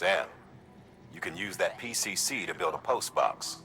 Sam, you can use that PCC to build a postbox.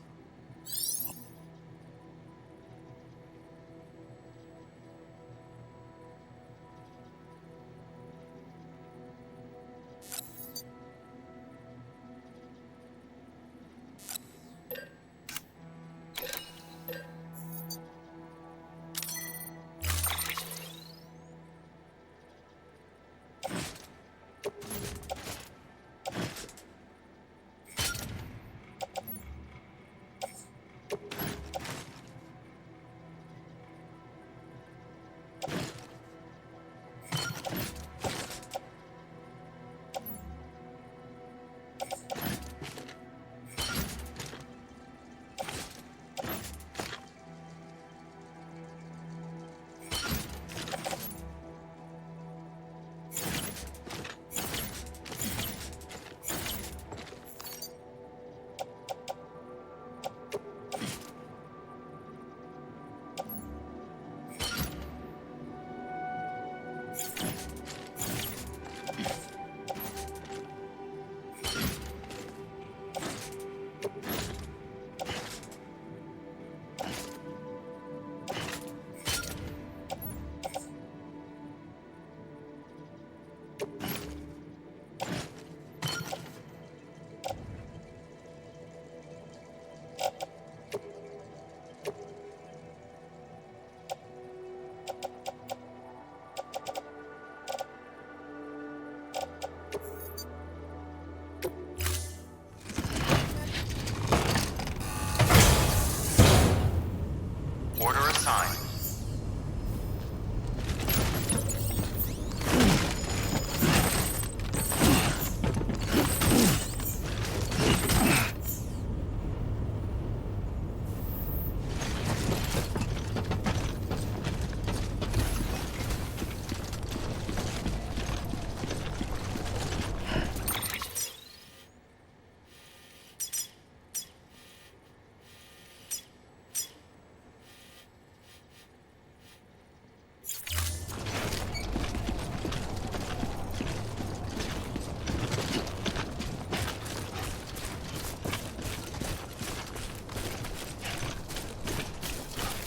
Order assigned.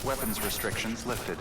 Weapons restrictions lifted.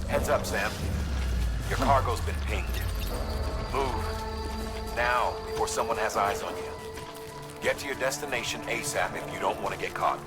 Heads up, Sam. Your cargo's been pinged. Move. Now, before someone has eyes on you. Get to your destination ASAP if you don't want to get caught.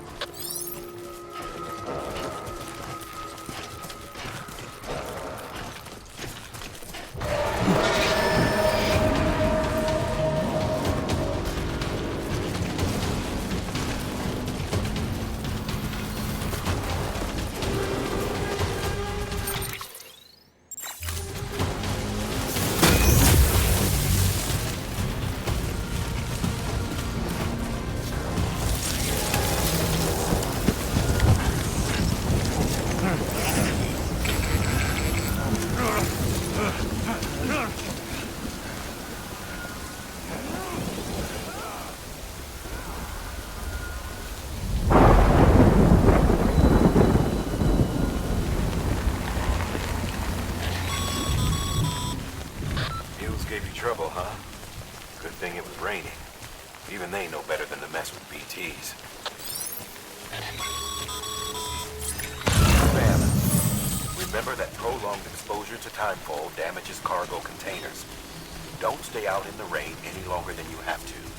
Gave you trouble, huh? Good thing it was raining. Even they know better than to mess with BTs. Sam, we Remember that prolonged exposure to timefall damages cargo containers. Don't stay out in the rain any longer than you have to.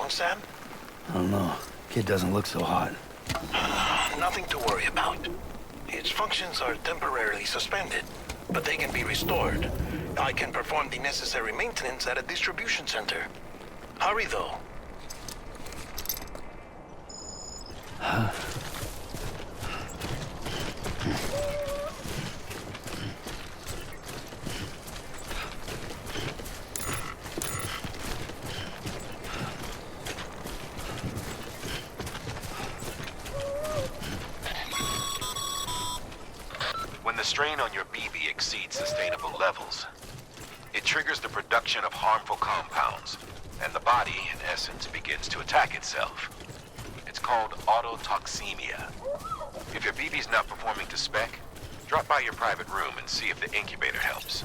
Sam? I don't know. Kid doesn't look so hot. Nothing to worry about. Its functions are temporarily suspended, but they can be restored. I can perform the necessary maintenance at a distribution center. Hurry, though. When the strain on your BB exceeds sustainable levels, it triggers the production of harmful compounds, and the body, in essence, begins to attack itself. It's called autotoxemia. If your BB's not performing to spec, drop by your private room and see if the incubator helps.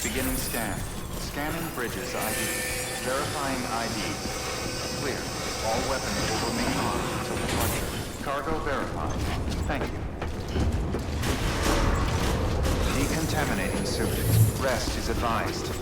Beginning scan. Scanning bridges ID. Verifying ID. Clear. All weapons will remain on until departure. Cargo verified. Thank you. Decontaminating suit. Rest is advised.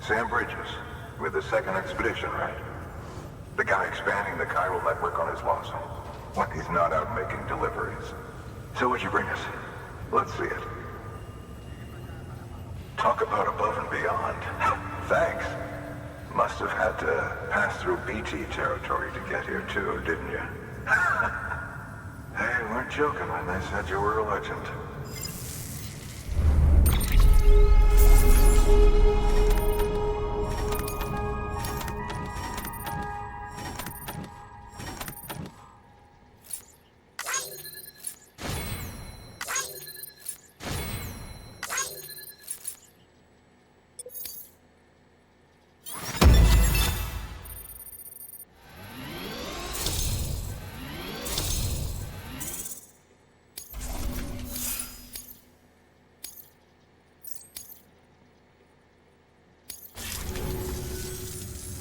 Sam Bridges, with the second expedition, right? The guy expanding the chiral network on his lonesome. When he's not out making deliveries. So what'd you bring us? Let's see it. Talk about above and beyond. Thanks. Must have had to pass through BT territory to get here too, didn't you? They weren't joking when they said you were a legend.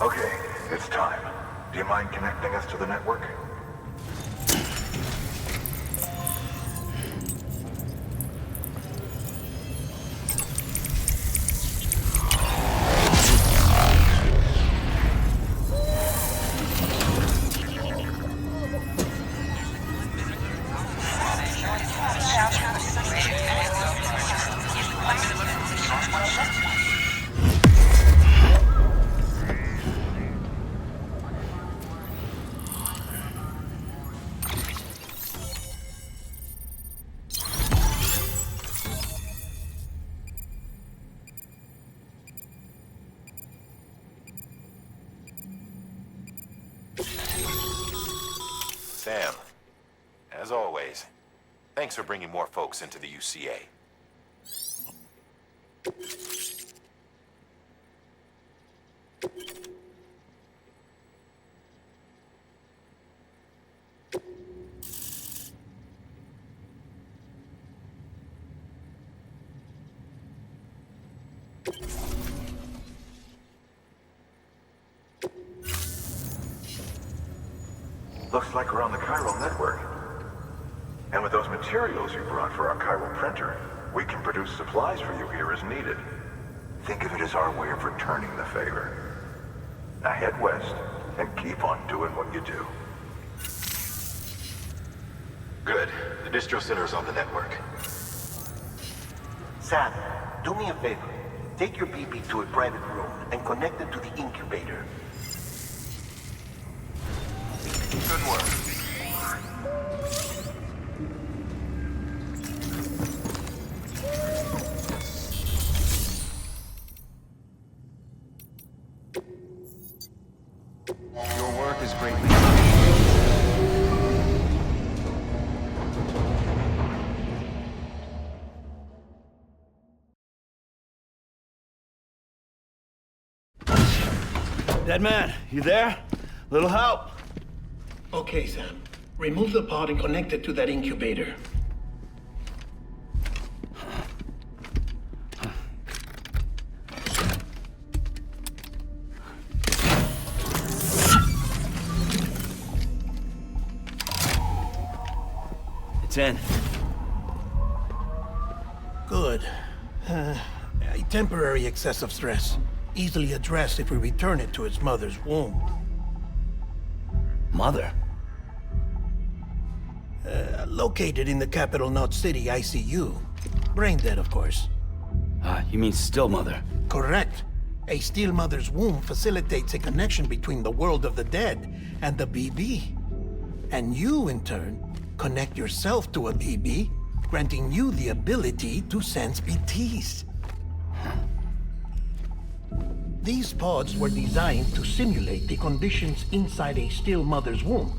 Okay, it's time. Do you mind connecting us to the network? Sam, as always, thanks for bringing more folks into the UCA. Looks like we're on the Chiral network. And with those materials you brought for our Chiral printer, we can produce supplies for you here as needed. Think of it as our way of returning the favor. Now head west and keep on doing what you do. Good. The distro center is on the network. Sam, do me a favor. Take your BB to a private room and connect it to the incubator. Good work. Your work is greatly appreciated. Dead man, you there? Little help? Okay, Sam. Remove the pod and connect it to that incubator. It's in. Good. A temporary excess of stress. Easily addressed if we return it to its mother's womb. Mother? Located in the capital Knot City ICU. Brain dead, of course. You mean still mother? Correct. A steel mother's womb facilitates a connection between the world of the dead and the BB. And you, in turn, connect yourself to a BB, granting you the ability to sense BTs. These pods were designed to simulate the conditions inside a still mother's womb.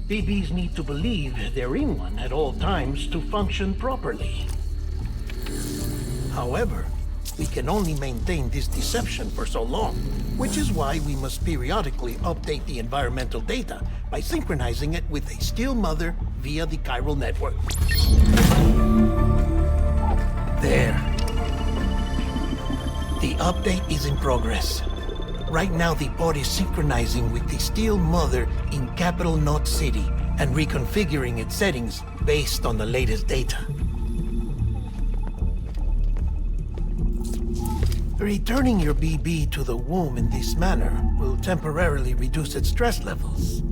BBs need to believe they're in one at all times to function properly. However, we can only maintain this deception for so long, which is why we must periodically update the environmental data by synchronizing it with a still mother via the Chiral network. There. The update is in progress. Right now, the pod is synchronizing with the Steel Mother in Capital Knot City and reconfiguring its settings based on the latest data. Returning your BB to the womb in this manner will temporarily reduce its stress levels.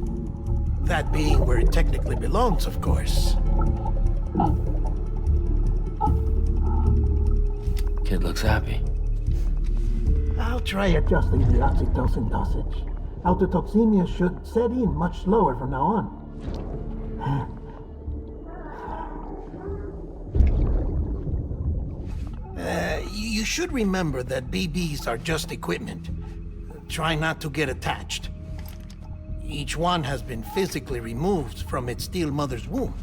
That being where it technically belongs, of course. Kid looks happy. I'll try adjusting the oxytocin dosage. Autotoxemia should set in much slower from now on. You should remember that BBs are just equipment. Try not to get attached. Each one has been physically removed from its steel mother's womb.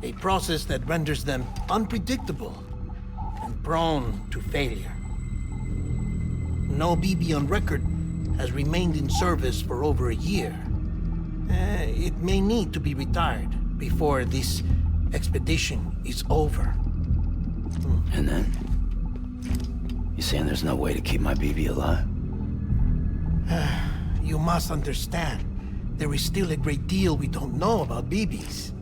A process that renders them unpredictable and prone to failure. No BB on record has remained in service for over a year. It may need to be retired before this expedition is over. And then? You saying there's no way to keep my BB alive? You must understand, there is still a great deal we don't know about BBs.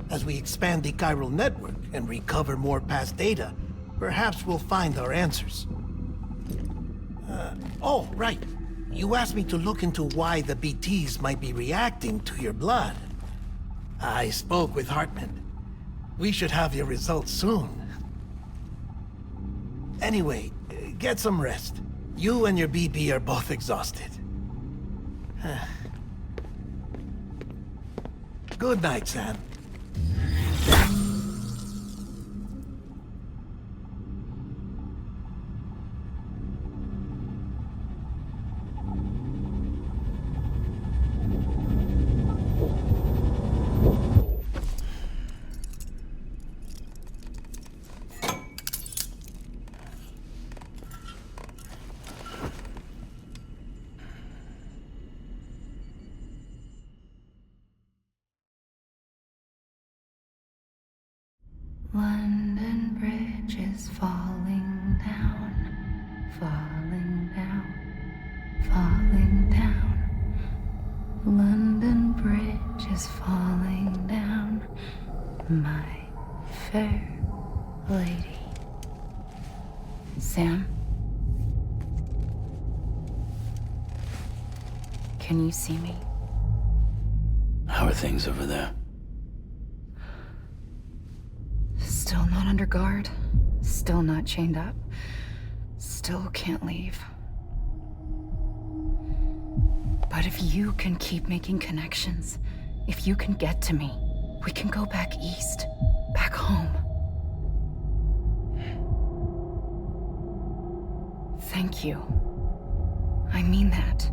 As we expand the Chiral network and recover more past data, perhaps we'll find our answers. Oh, right. You asked me to look into why the BTs might be reacting to your blood. I spoke with Hartman. We should have your results soon. Anyway, get some rest. You and your BB are both exhausted. Good night, Sam. is falling down, falling down, falling down. London Bridge is falling down, my fair lady. Sam? Can you see me? How are things over there? Still not under guard. Still not chained up. Still can't leave. But if you can keep making connections, if you can get to me, we can go back east, back home. Thank you. I mean that.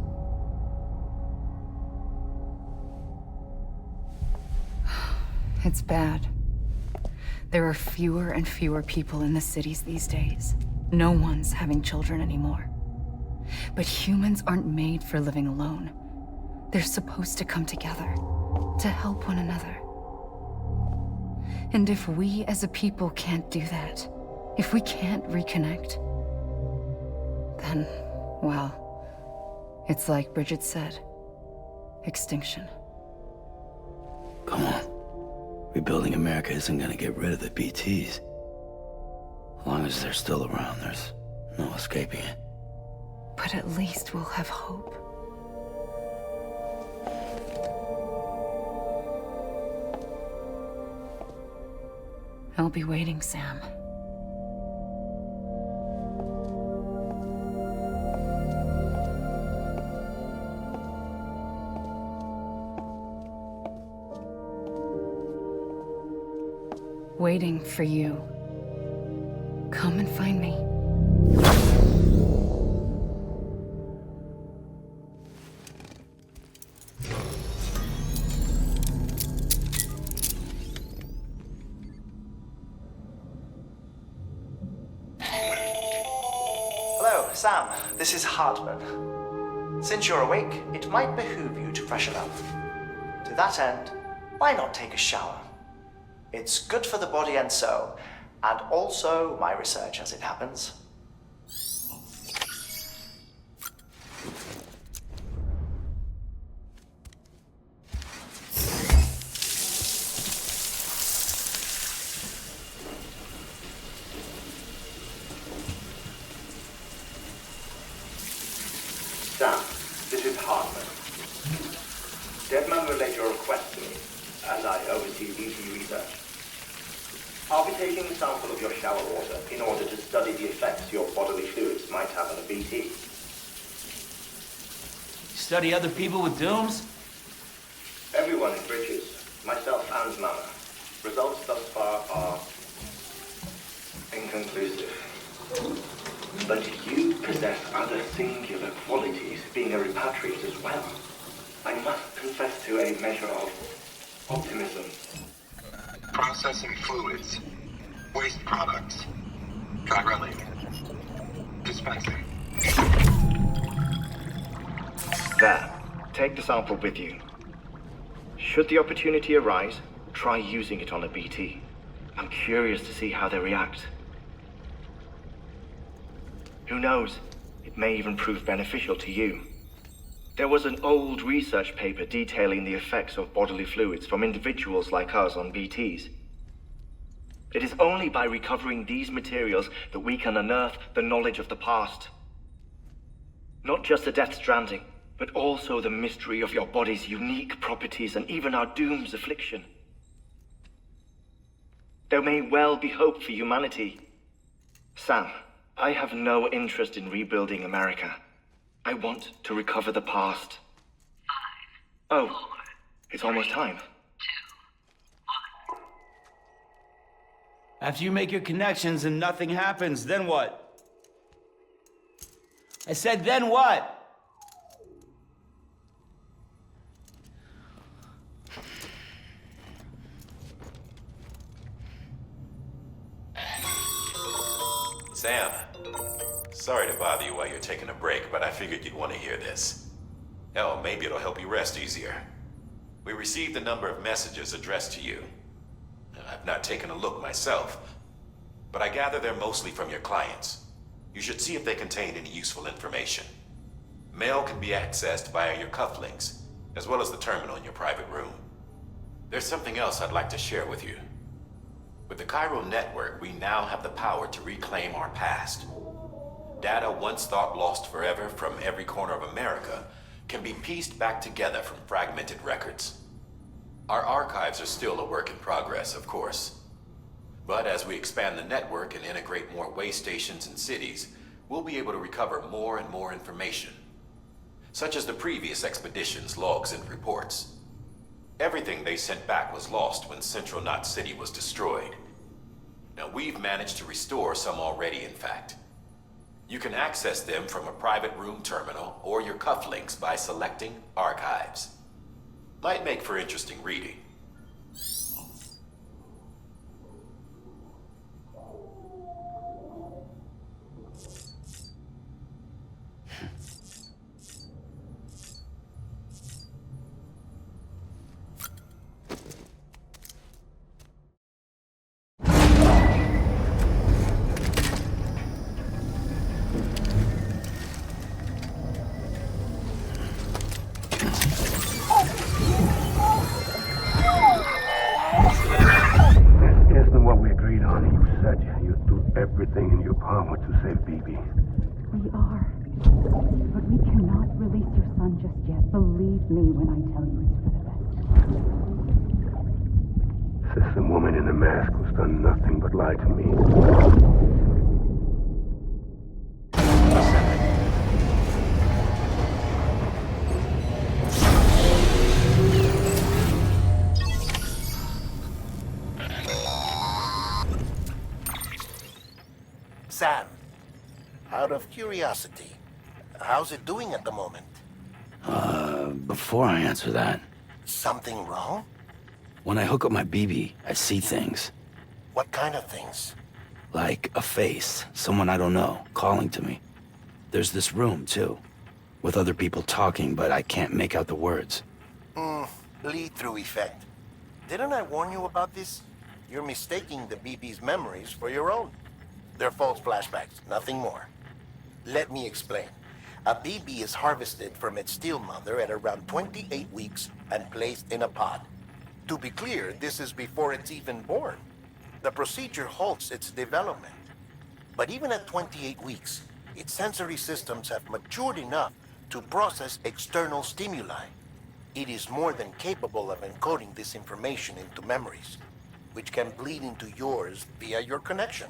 It's bad. There are fewer and fewer people in the cities these days. No one's having children anymore. But humans aren't made for living alone. They're supposed to come together, to help one another. And if we as a people can't do that, if we can't reconnect, then, well, it's like Bridget said, extinction. Come on. Rebuilding America isn't gonna get rid of the BTs. As long as they're still around, there's no escaping it. But at least we'll have hope. I'll be waiting, Sam. Waiting for you. Come and find me. Hello, Sam. This is Hartman. Since you're awake, it might behoove you to freshen up. To that end, why not take a shower? It's good for the body and soul, and also my research as it happens. Sam, this is Hartman. Deadman relayed your request to me, and I oversee BT research. I'll be taking a sample of your shower water in order to study the effects your bodily fluids might have on a BT. Study other people with dooms? Everyone in Bridges, myself and Mama. Results thus far are inconclusive. But you possess other singular qualities, being a repatriate as well. I must confess to a measure of optimism. Processing fluids. Waste products. Chiral. Dispensing. There. Take the sample with you. Should the opportunity arise, try using it on a BT. I'm curious to see how they react. Who knows? It may even prove beneficial to you. There was an old research paper detailing the effects of bodily fluids from individuals like us on BTs. It is only by recovering these materials that we can unearth the knowledge of the past. Not just the Death Stranding, but also the mystery of your body's unique properties and even our doom's affliction. There may well be hope for humanity. Sam, I have no interest in rebuilding America. I want to recover the past. 5, oh, 4, it's almost time. 2, 1. After you make your connections and nothing happens, then what? I said, then what? Sam, sorry to bother you while you're taking a break, but I figured you'd want to hear this. Hell, maybe it'll help you rest easier. We received a number of messages addressed to you. I've not taken a look myself, but I gather they're mostly from your clients. You should see if they contain any useful information. Mail can be accessed via your cufflinks, as well as the terminal in your private room. There's something else I'd like to share with you. With the Chiral network, we now have the power to reclaim our past. Data once thought lost forever from every corner of America can be pieced back together from fragmented records. Our archives are still a work in progress, of course. But as we expand the network and integrate more way stations and cities, we'll be able to recover more and more information, such as the previous expedition's logs and reports. Everything they sent back was lost when Central Knot City was destroyed. Now we've managed to restore some already, in fact. You can access them from a private room terminal or your cufflinks by selecting Archives. Might make for interesting reading. Everything in your power to save BB. We are. But we cannot release your son just yet. Believe me when I tell you it's for the best. Says the woman in the mask who's done nothing but lie to me. Sam, out of curiosity, how's it doing at the moment? Before I answer that, Something wrong? when I hook up my BB, I see things. What kind of things? Like a face, someone I don't know, calling to me. There's this room, too, with other people talking, but I can't make out the words. Lead-through effect. Didn't I warn you about this? You're mistaking the BB's memories for your own. They're false flashbacks, nothing more. Let me explain. A BB is harvested from its steel mother at around 28 weeks and placed in a pod. To be clear, this is before it's even born. The procedure halts its development. But even at 28 weeks, its sensory systems have matured enough to process external stimuli. It is more than capable of encoding this information into memories, which can bleed into yours via your connection.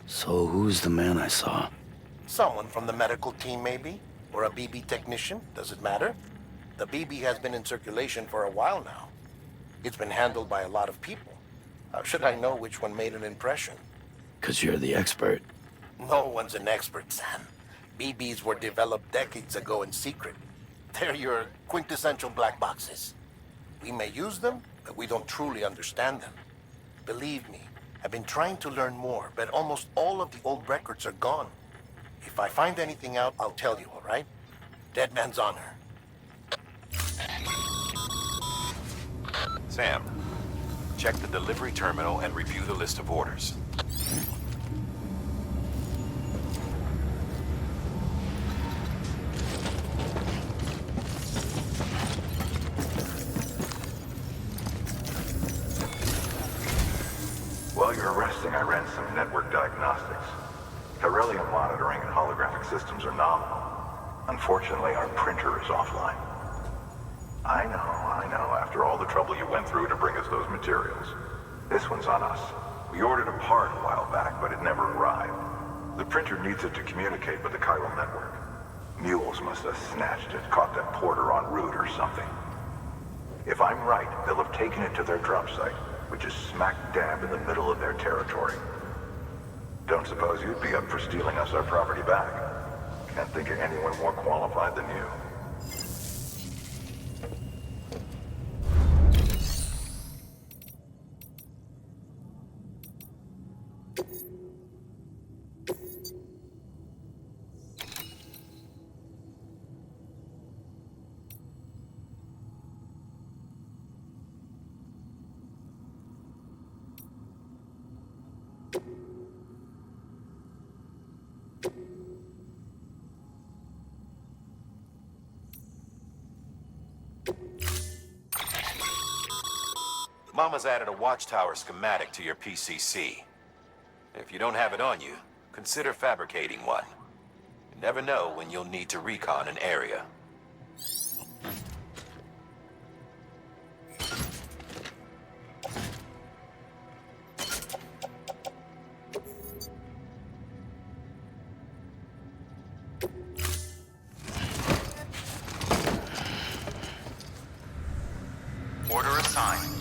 So who's the man I saw? Someone from the medical team, maybe? Or a BB technician? Does it matter? The BB has been in circulation for a while now. It's been handled by a lot of people. How should I know which one made an impression? 'Cause you're the expert. No one's an expert, Sam. BBs were developed decades ago in secret. They're your quintessential black boxes. We may use them, but we don't truly understand them. Believe me, I've been trying to learn more, but almost all of the old records are gone. If I find anything out, I'll tell you, all right? Dead man's honor. Sam, check the delivery terminal and review the list of orders. While you're resting, I ran some network diagnostics. Beryllium monitoring and holographic systems are nominal. Unfortunately, our printer is offline. I know. After all the trouble you went through to bring us those materials. This one's on us. We ordered a part a while back, but it never arrived. The printer needs it to communicate with the Chiral network. Mules must have snatched it, caught that porter en route or something. If I'm right, they'll have taken it to their drop site, which is smack dab in the middle of their territory. Don't suppose you'd be up for stealing us our property back? Can't think of anyone more qualified than you. Mama's added a watchtower schematic to your PCC. If you don't have it on you, consider fabricating one. You never know when you'll need to recon an area. Order assigned.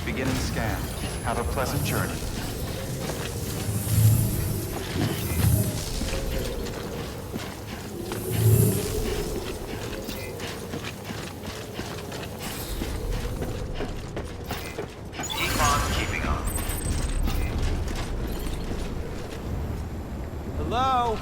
Beginning scan. Have a pleasant journey. Keep on keeping on. Hello?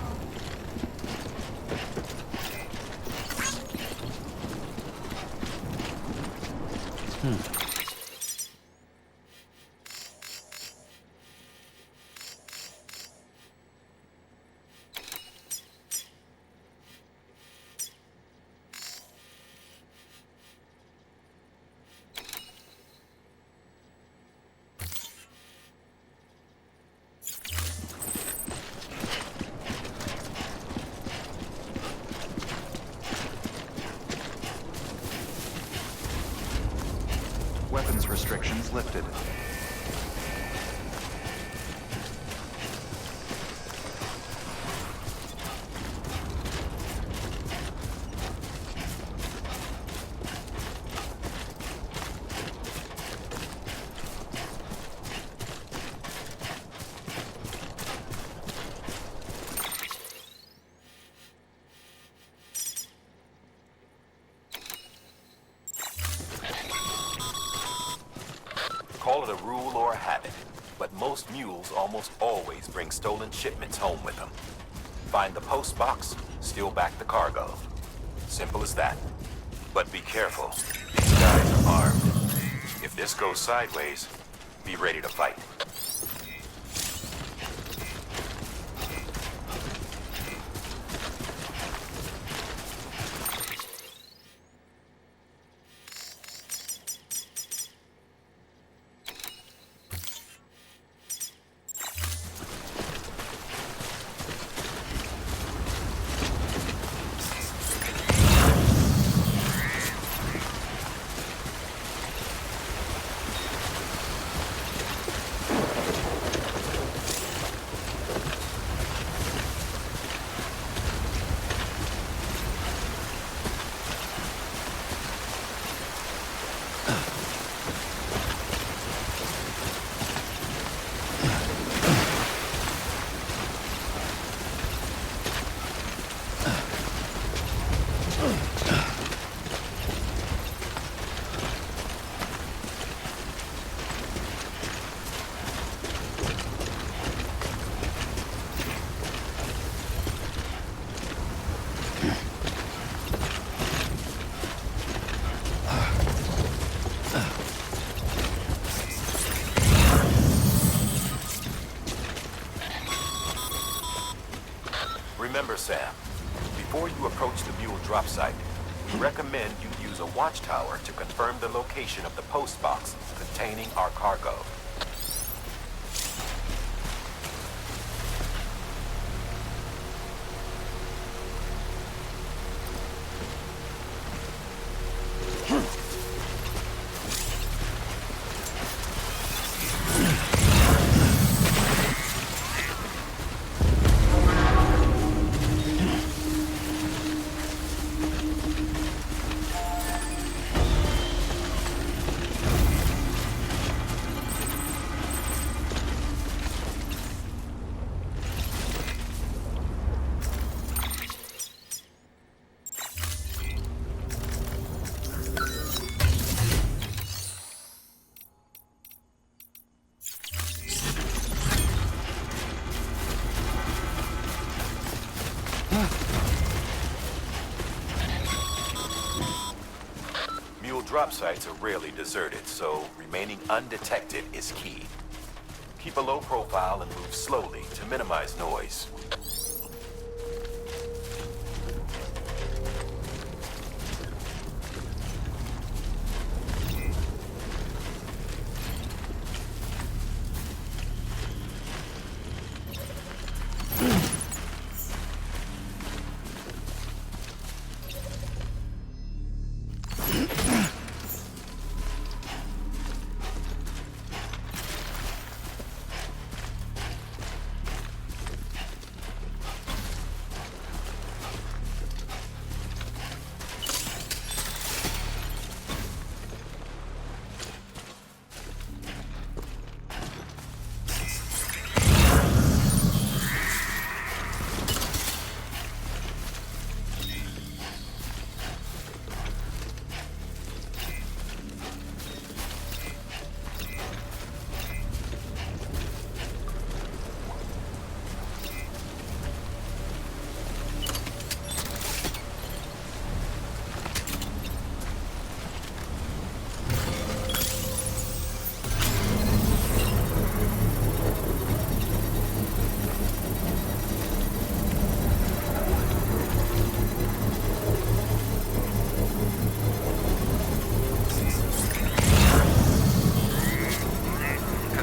Weapons restrictions lifted. Call it a rule or a habit, but most mules almost always bring stolen shipments home with them. Find the postbox, steal back the cargo. Simple as that. But be careful. These guys are armed. If this goes sideways, be ready to fight. Remember, Sam, before you approach the mule drop site, we recommend you use a watchtower to confirm the location of the postbox containing our cargo. Drop sites are rarely deserted, so remaining undetected is key. Keep a low profile and move slowly to minimize noise.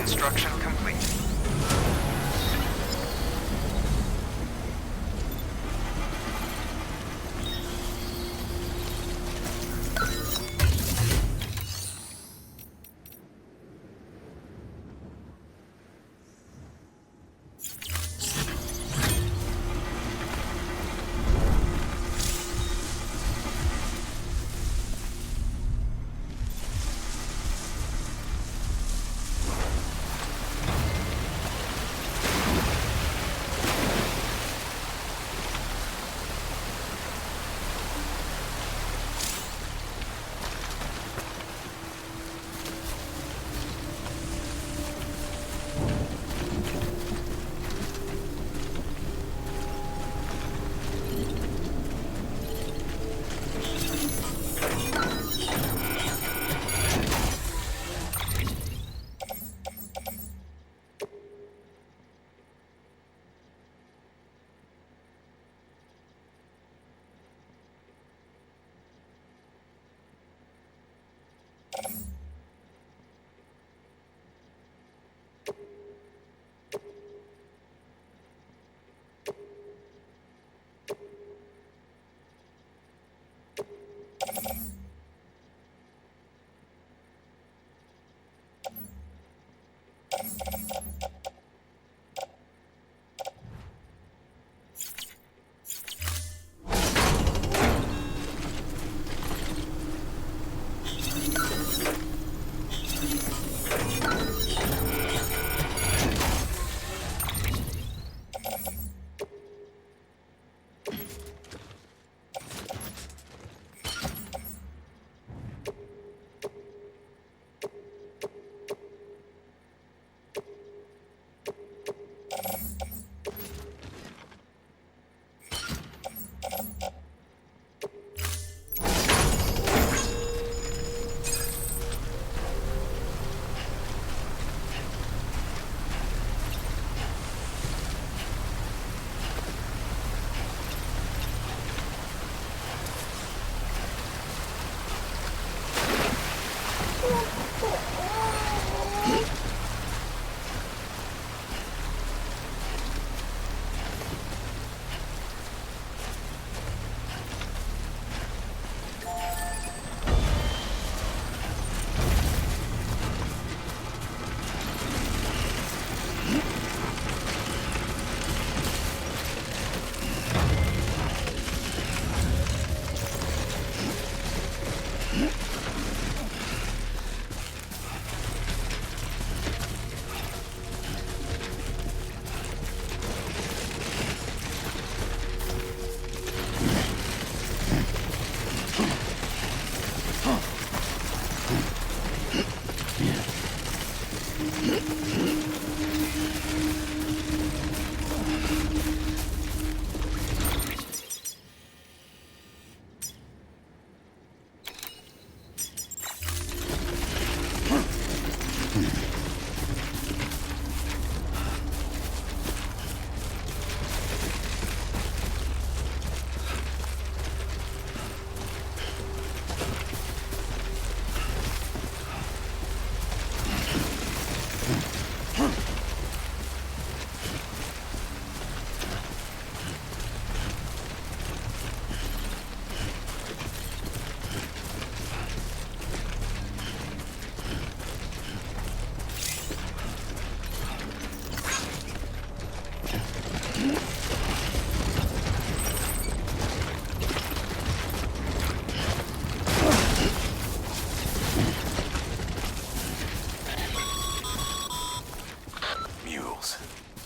Construction complete.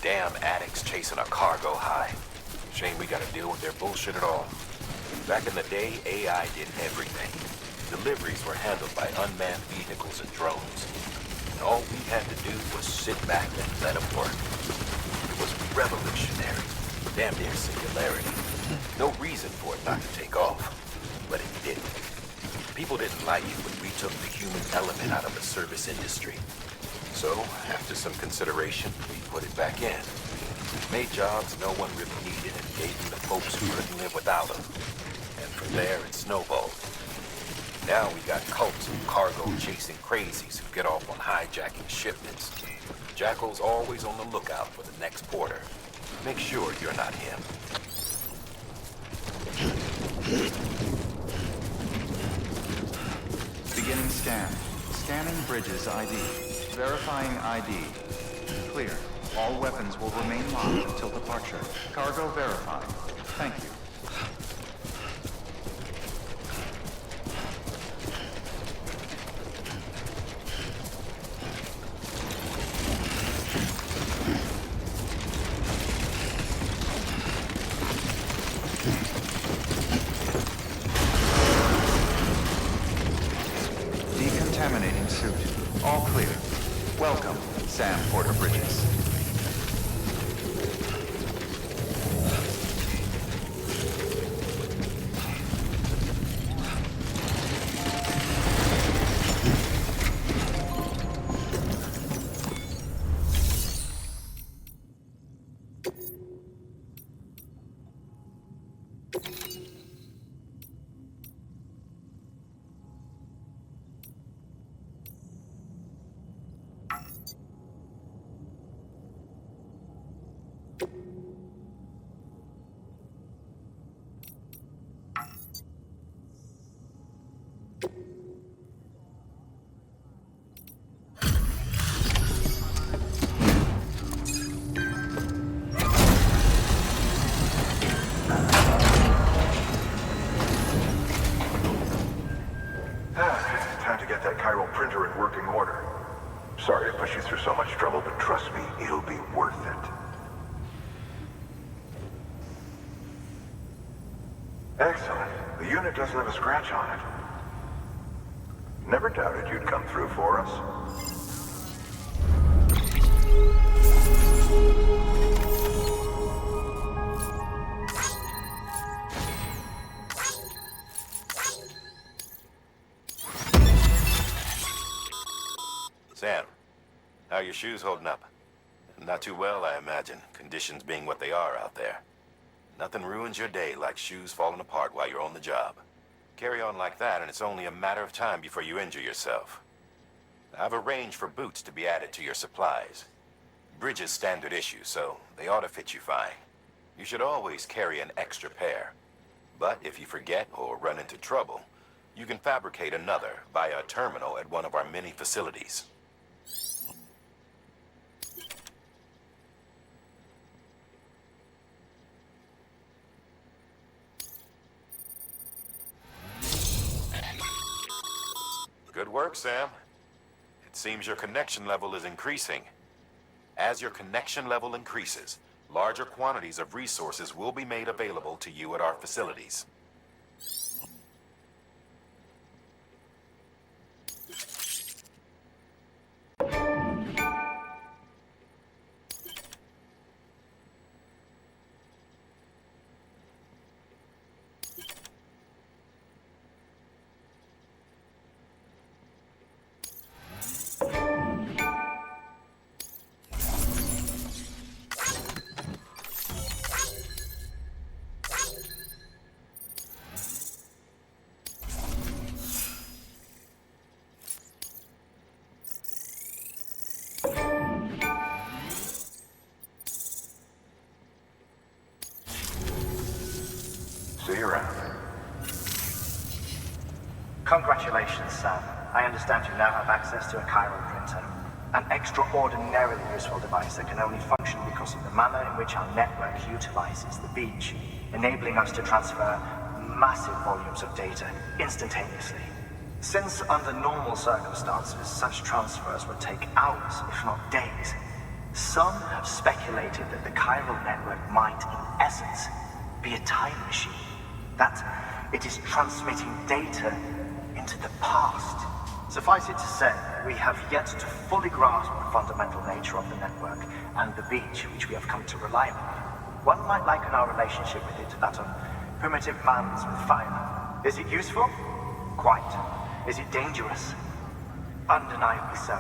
Damn addicts chasing a cargo high. Shame we gotta deal with their bullshit at all. Back in the day, AI did everything. Deliveries were handled by unmanned vehicles and drones. And all we had to do was sit back and let them work. It was revolutionary. Damn near singularity. No reason for it not to take off. But it didn't. People didn't like it when we took the human element out of the service industry. So, after some consideration, we put it back in. Made jobs no one really needed and gave them to folks who couldn't live without them. And from there, it snowballed. Now we got cults and cargo-chasing crazies who get off on hijacking shipments. Jackal's always on the lookout for the next porter. Make sure you're not him. Beginning scan. Scanning bridges ID. Verifying ID. Clear. All weapons will remain locked until departure. Cargo verified. Thank you. Decontaminating suit. All clear. Welcome, Sam Porter Bridges. Time to get that Chiral printer in working order. Sorry to push you through so much trouble, but trust me, it'll be worth it. Excellent. The unit doesn't have a scratch on it. Never doubted you'd come through for us. Sam, how are your shoes holding up? Not too well, I imagine, conditions being what they are out there. Nothing ruins your day like shoes falling apart while you're on the job. Carry on like that and it's only a matter of time before you injure yourself. I've arranged for boots to be added to your supplies. Bridges standard issue, so they ought to fit you fine. You should always carry an extra pair. But if you forget or run into trouble, you can fabricate another via a terminal at one of our many facilities. Good work, Sam. It seems your connection level is increasing. As your connection level increases, larger quantities of resources will be made available to you at our facilities. See you around. Congratulations, Sam. I understand you now have access to a chiral printer. An extraordinarily useful device that can only function because of the manner in which our network utilizes the beach, enabling us to transfer massive volumes of data instantaneously. Since under normal circumstances, such transfers would take hours, if not days, some have speculated that the chiral network might, in essence, be a time machine. That it is transmitting data into the past. Suffice it to say, we have yet to fully grasp the fundamental nature of the network and the beach which we have come to rely on. One might liken our relationship with it to that of primitive mans with fire. Is it useful? Quite. Is it dangerous? Undeniably so.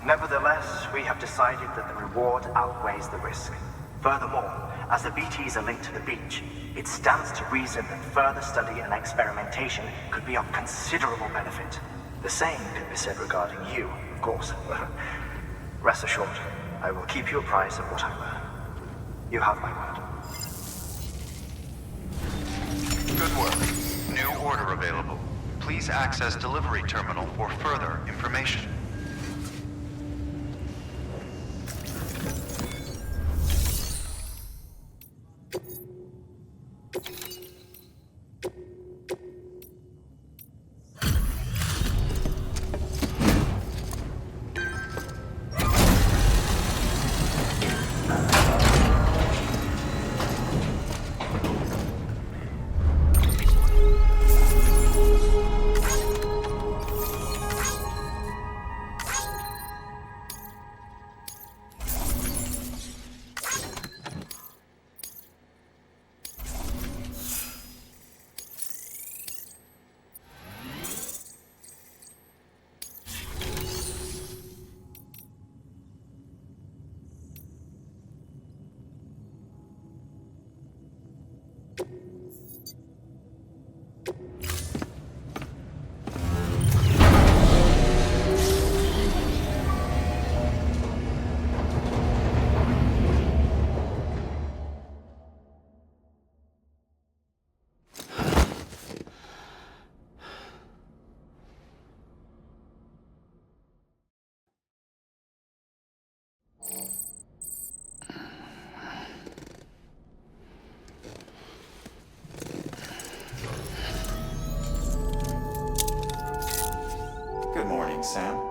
Nevertheless, we have decided that the reward outweighs the risk. Furthermore, as the BTs are linked to the beach, it stands to reason that further study and experimentation could be of considerable benefit. The same can be said regarding you, of course. Rest assured, I will keep you apprised of what I learn. You have my word. Good work. New order available. Please access delivery terminal for further information. Good morning, Sam.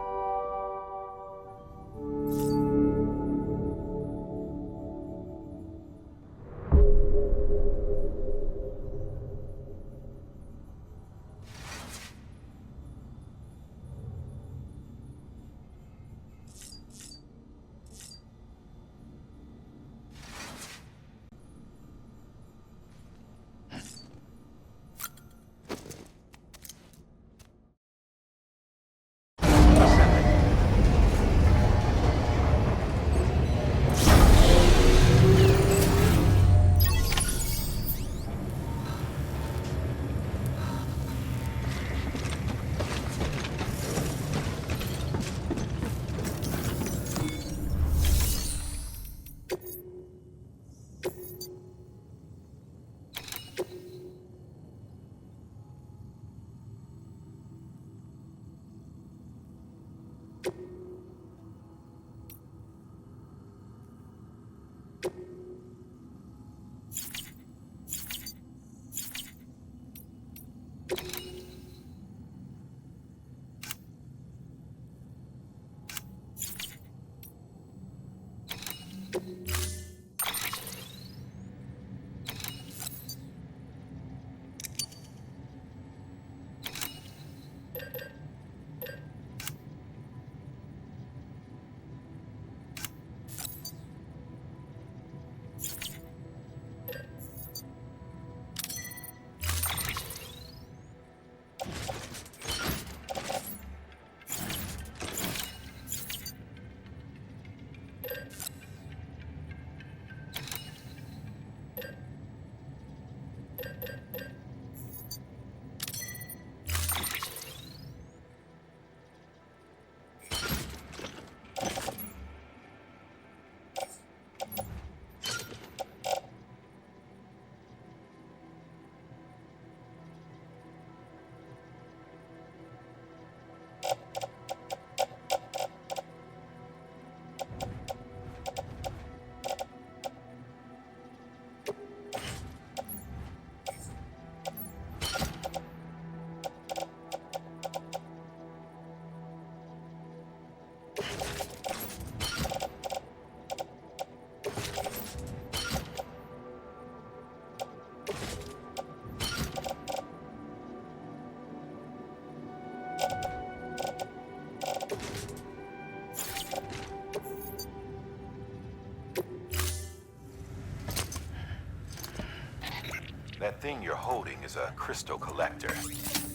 That thing you're holding is a crystal collector.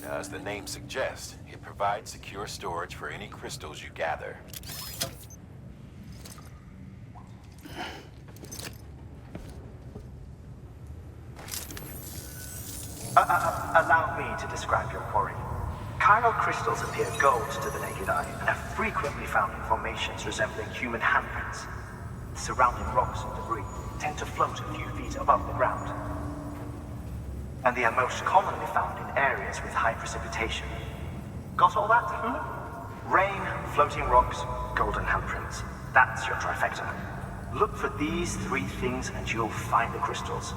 Now, as the name suggests, it provides secure storage for any crystals you gather. Allow me to describe your quarry. Chiral crystals appear gold to the naked eye and are frequently found in formations resembling human handprints. The surrounding rocks and debris tend to float a few feet above the ground. And they are most commonly found in areas with high precipitation. Got all that? Rain, floating rocks, golden handprints. That's your trifecta. Look for these three things and you'll find the crystals.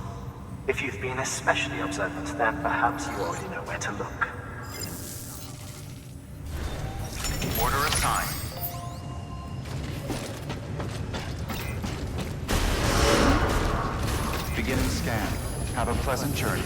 If you've been especially observant, then perhaps you already know where to look. Order assigned. Beginning scan. Have a pleasant journey.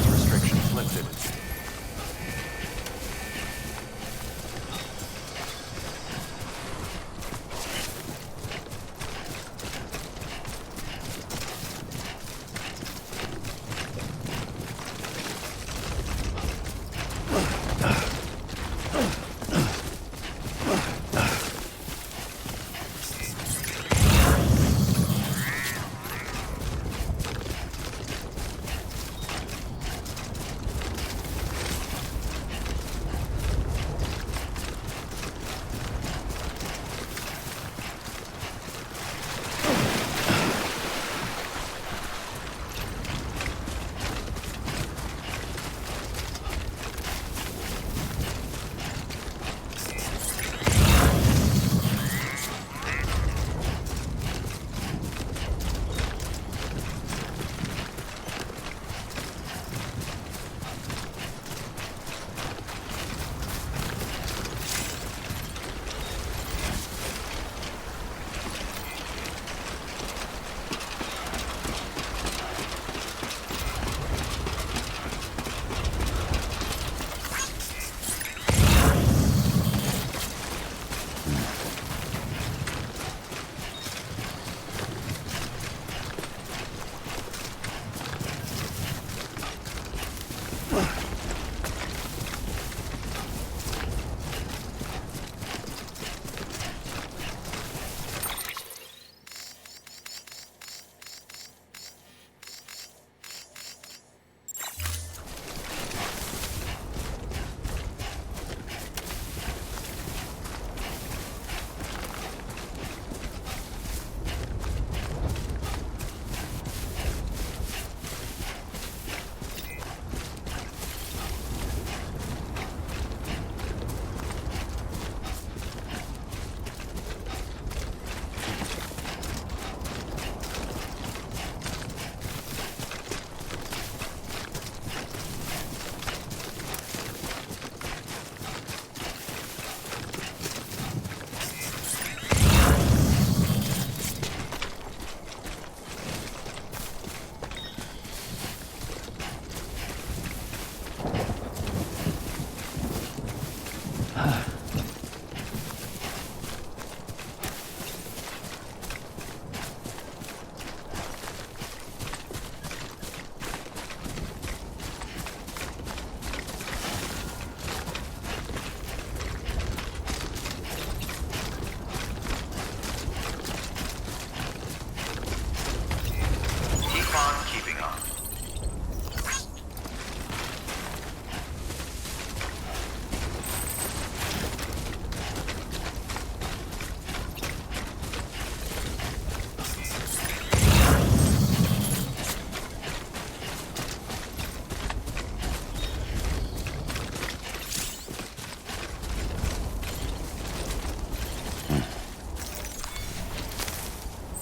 Restrictions lifted.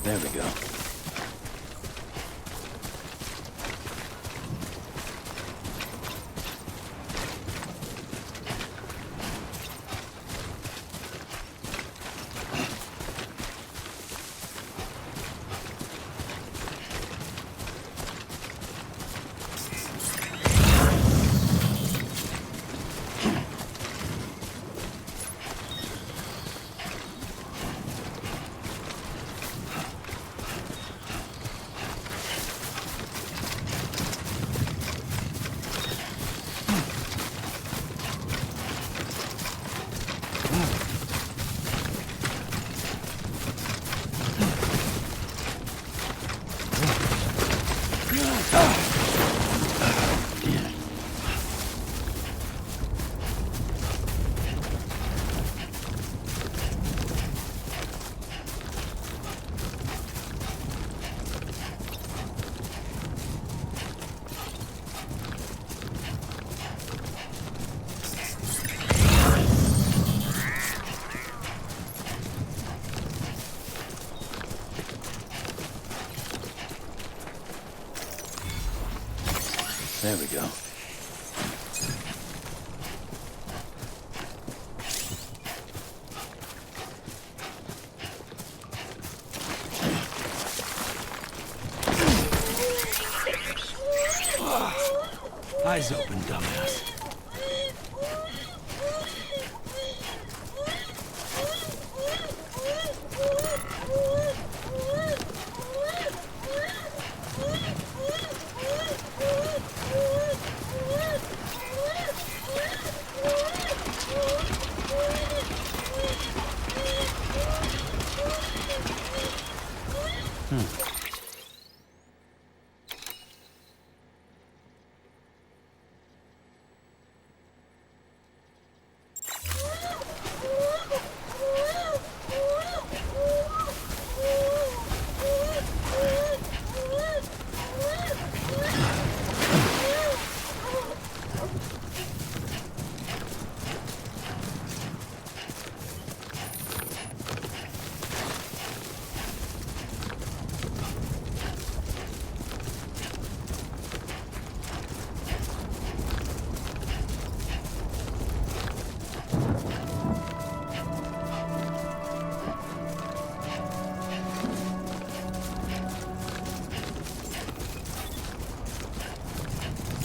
There we go. There we go. Eyes open, dumbass.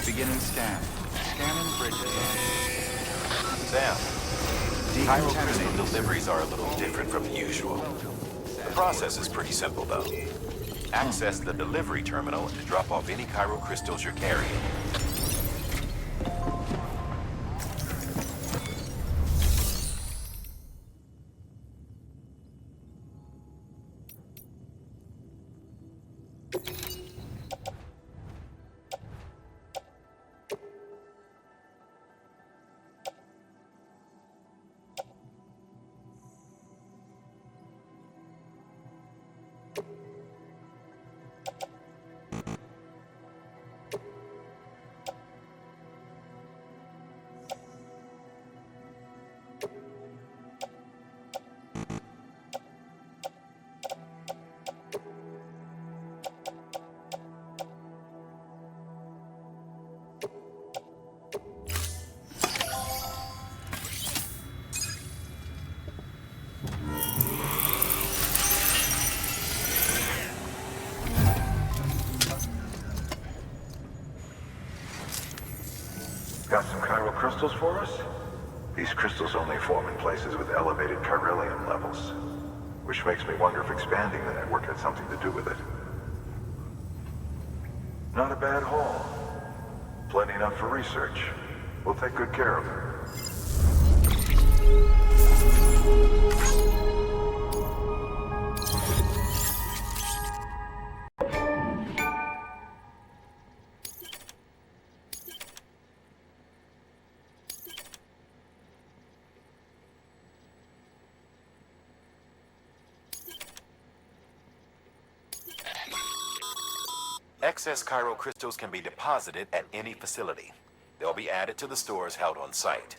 Beginning scan. Scanning bridges. Sam, Chiral crystal deliveries are a little different from the usual. The process is pretty simple, though. Access the delivery terminal to drop off any Chiral crystals you're carrying. Got some chiral crystals for us? These crystals only form in places with elevated chiralium levels, which makes me wonder if expanding the network had something to do with it. Not a bad haul. Plenty enough for research. We'll take good care of it. Excess chiral crystals can be deposited at any facility. They'll be added to the stores held on site.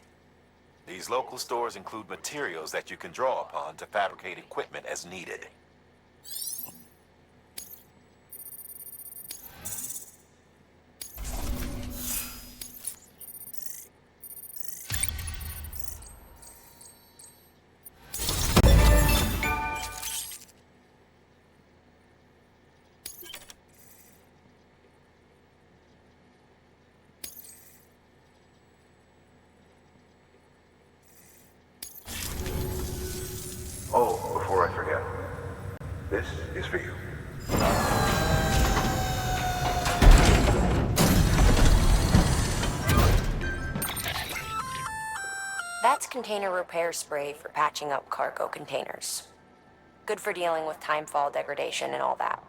These local stores include materials that you can draw upon to fabricate equipment as needed. Oh, before I forget, this is for you. That's container repair spray for patching up cargo containers. Good for dealing with timefall degradation and all that.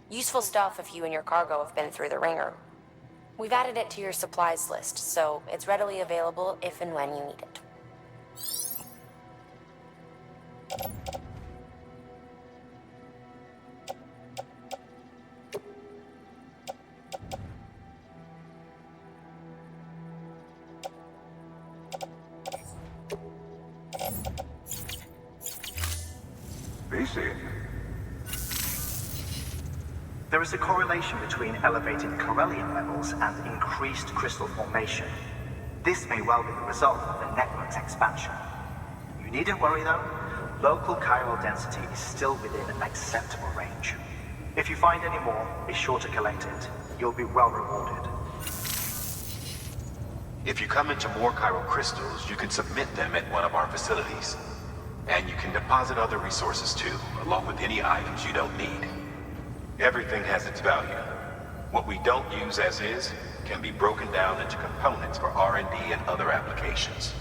Useful stuff if you and your cargo have been through the ringer. We've added it to your supplies list, so it's readily available if and when you need it. Be seeing you. There is a correlation between elevated Corellian levels and increased crystal formation. This may well be the result of the network's expansion. You needn't worry though. Local chiral density is still within an acceptable range. If you find any more, be sure to collect it. You'll be well rewarded. If you come into more chiral crystals, you can submit them at one of our facilities. And you can deposit other resources too, along with any items you don't need. Everything has its value. What we don't use as is can be broken down into components for R&D and other applications.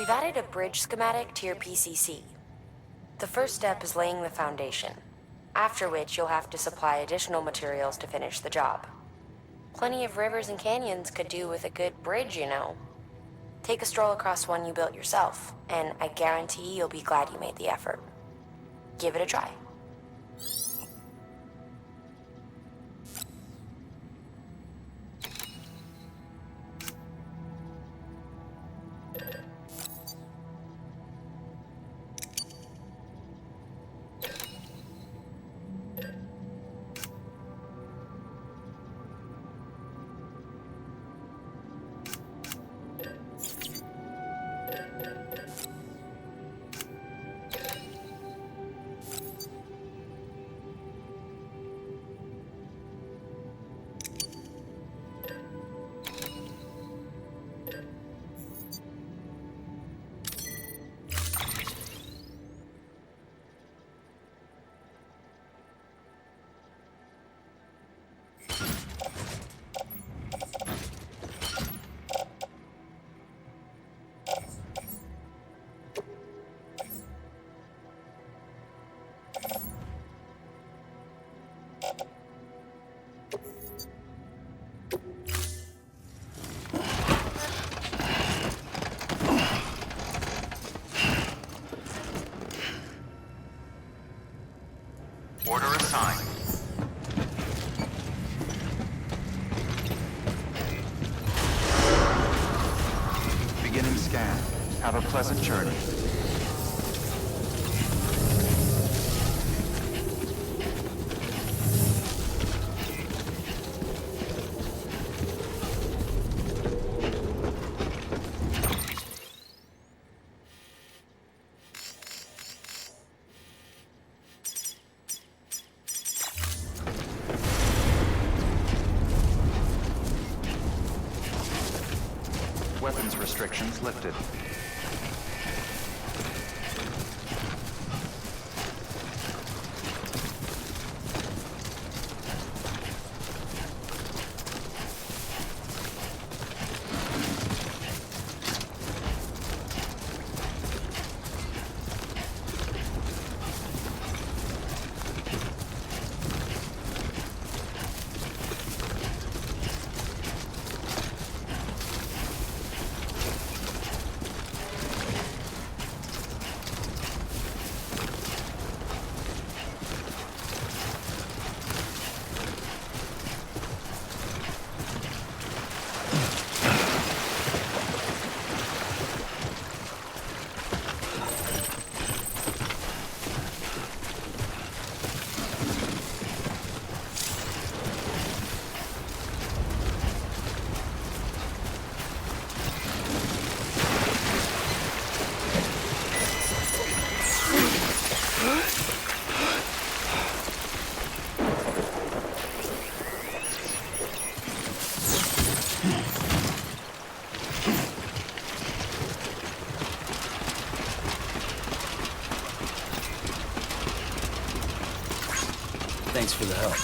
We've added a bridge schematic to your PCC. The first step is laying the foundation, after which you'll have to supply additional materials to finish the job. Plenty of rivers and canyons could do with a good bridge, you know. Take a stroll across one you built yourself, and I guarantee you'll be glad you made the effort. Give it a try. Order assigned. Beginning scan. Have a pleasant journey. Weapons restrictions lifted. Thanks for the help.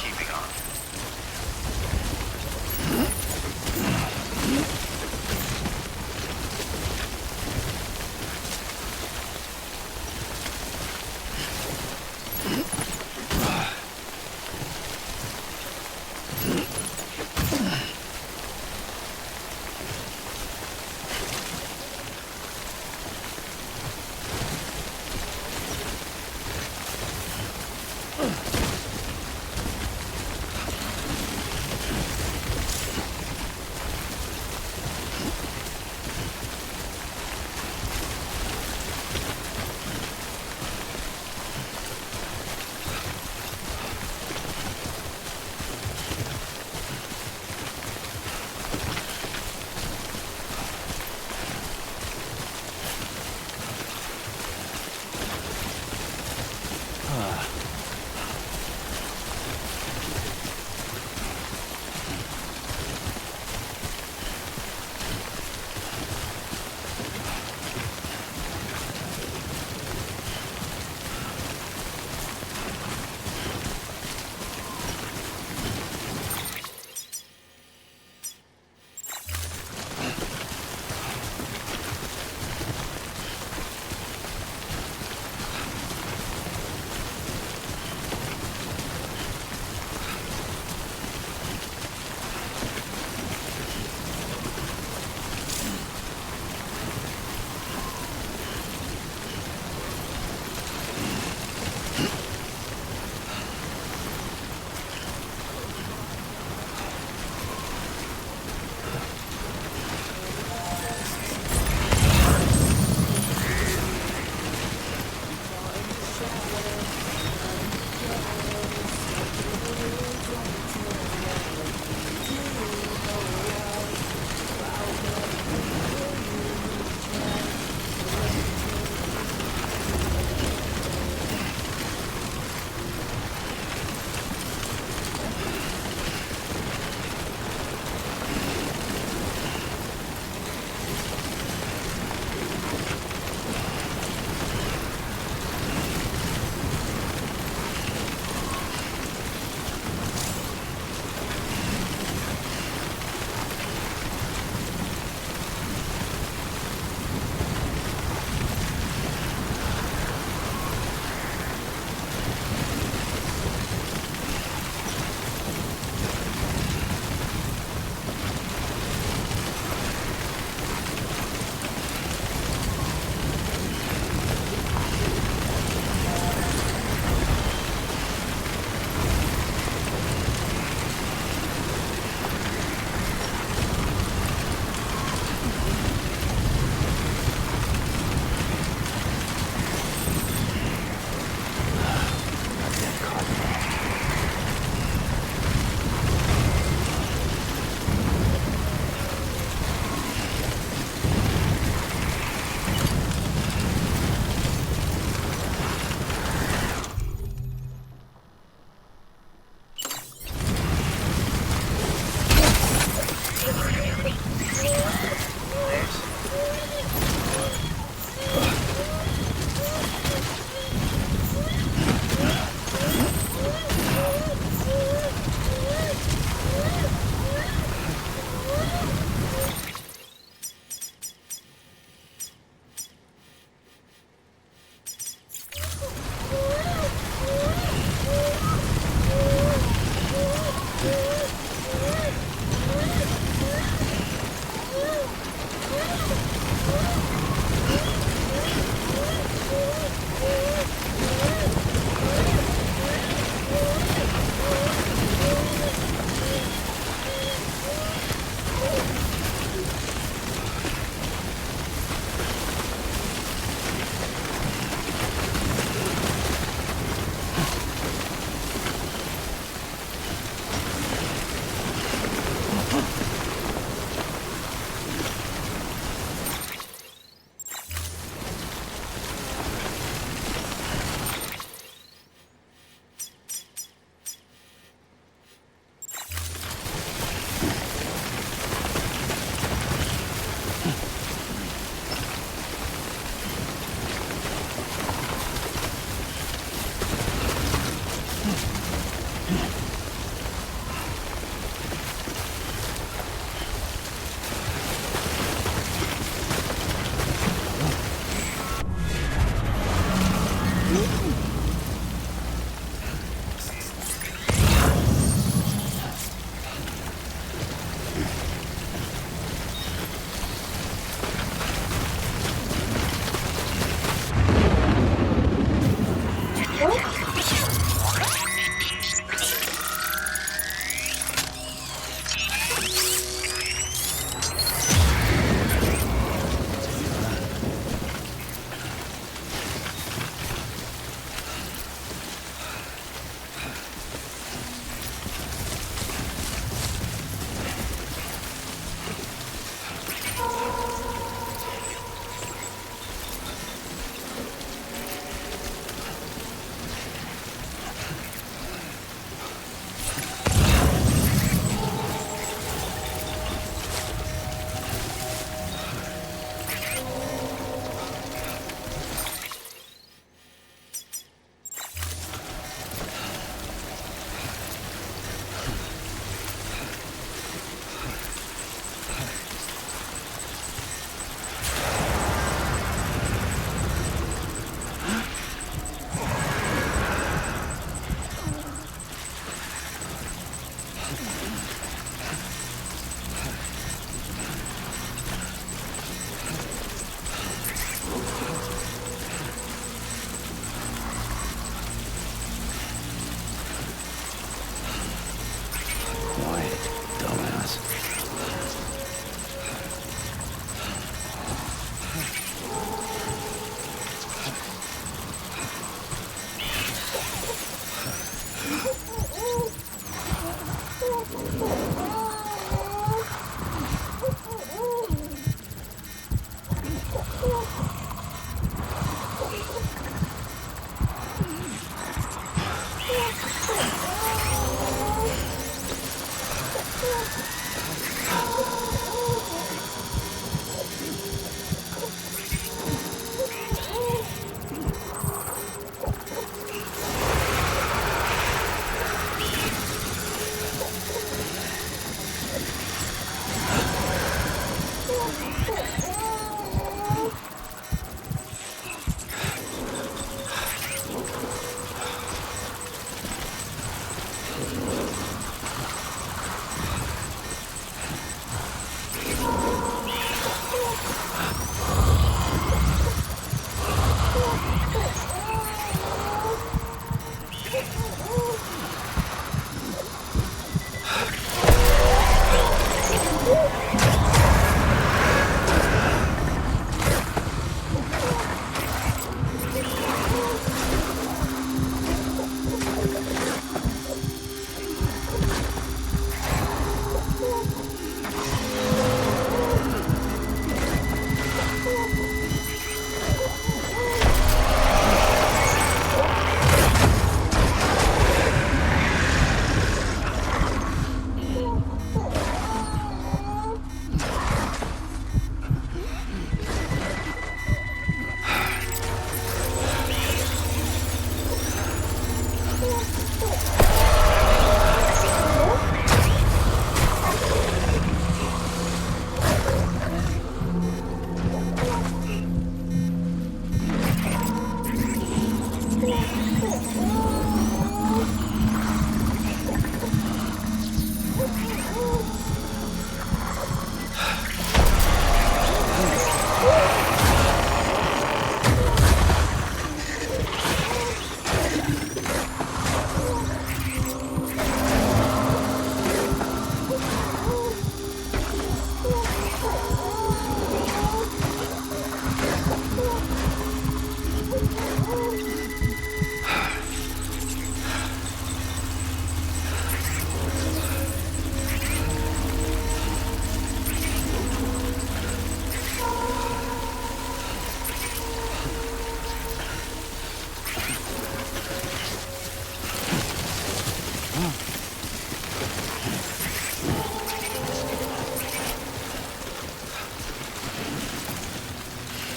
Keeping on.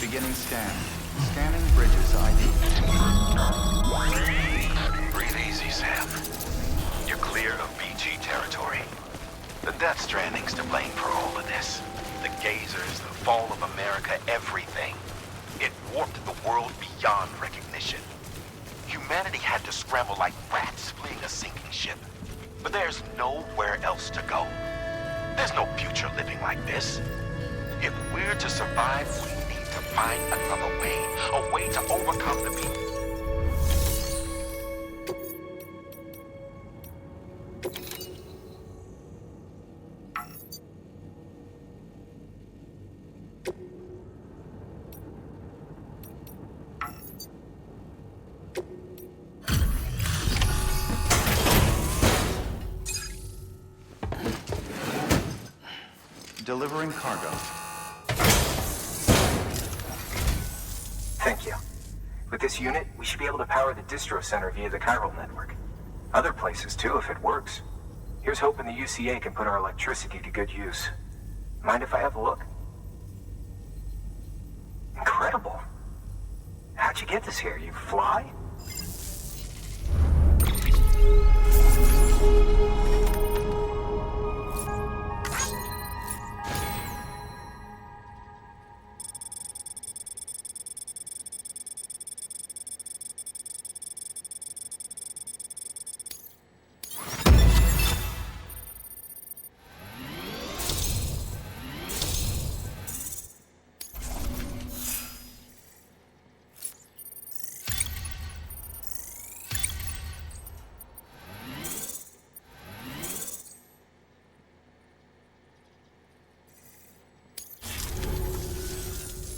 Beginning scan. Scanning bridges ID. Breathe easy, Sam. You're clear of BG territory. The Death Stranding's to blame for all of this. The gazers, the fall of America, everything. It warped the world beyond recognition. Humanity had to scramble like rats fleeing a sinking ship. But there's nowhere else to go. There's no future living like this. If we're to survive, we need to find another way. A way to overcome the beast. Delivering cargo. Thank you. With this unit, we should be able to power the distro center via the Chiral network. Other places too, if it works. Here's hoping the UCA can put our electricity to good use. Mind if I have a look? Incredible. How'd you get this here? You fly?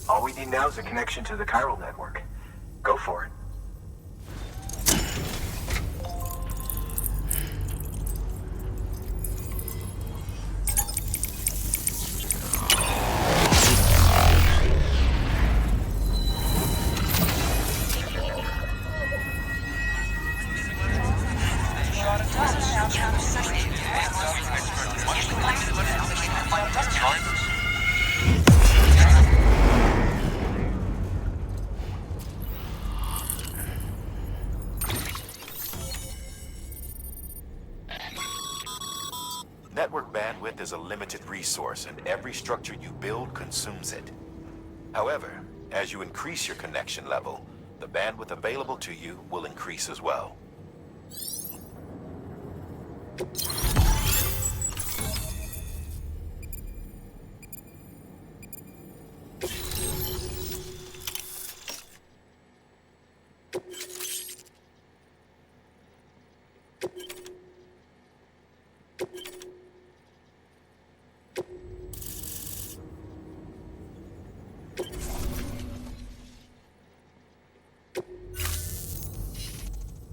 All we need now is a connection to the Chiral network. Go for it. Network bandwidth is a limited resource, and every structure you build consumes it. However, as you increase your connection level, the bandwidth available to you will increase as well.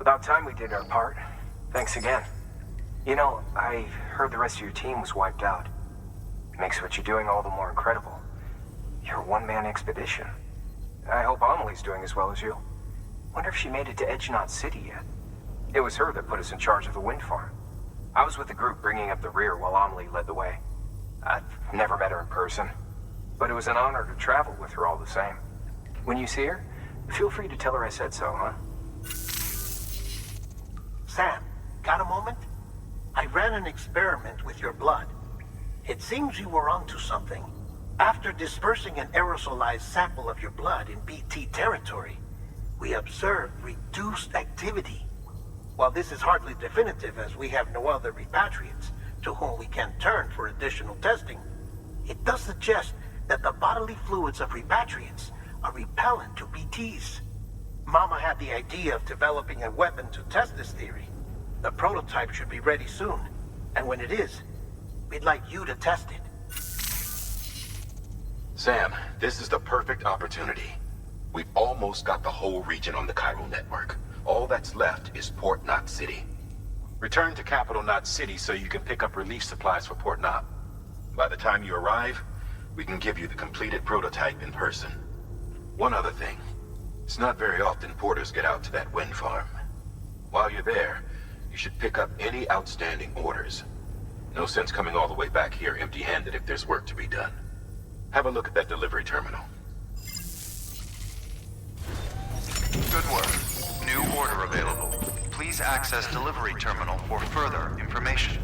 About time we did our part. Thanks again. You know, I heard the rest of your team was wiped out. Makes what you're doing all the more incredible. You're a one-man expedition. I hope Amelie's doing as well as you. Wonder if she made it to Edgenot City yet. It was her that put us in charge of the wind farm. I was with the group bringing up the rear while Amelie led the way. I've never met her in person, but it was an honor to travel with her all the same. When you see her, feel free to tell her I said so, huh? Sam, got a moment? I ran an experiment with your blood. It seems you were onto something. After dispersing an aerosolized sample of your blood in BT territory, we observed reduced activity. While this is hardly definitive, as we have no other repatriates to whom we can turn for additional testing, it does suggest that the bodily fluids of repatriates are repellent to BTs. Mama had the idea of developing a weapon to test this theory. The prototype should be ready soon, and when it is, we'd like you to test it. Sam, this is the perfect opportunity. We've almost got the whole region on the Chiral network. All that's left is Port Knot City. Return to Capital Knot City so you can pick up relief supplies for Port Knot. By the time you arrive, we can give you the completed prototype in person. One other thing. It's not very often porters get out to that wind farm. While you're there, You should pick up any outstanding orders. No sense coming all the way back here empty-handed if there's work to be done. Have a look at that delivery terminal. Good work. New order available. Please access delivery terminal for further information.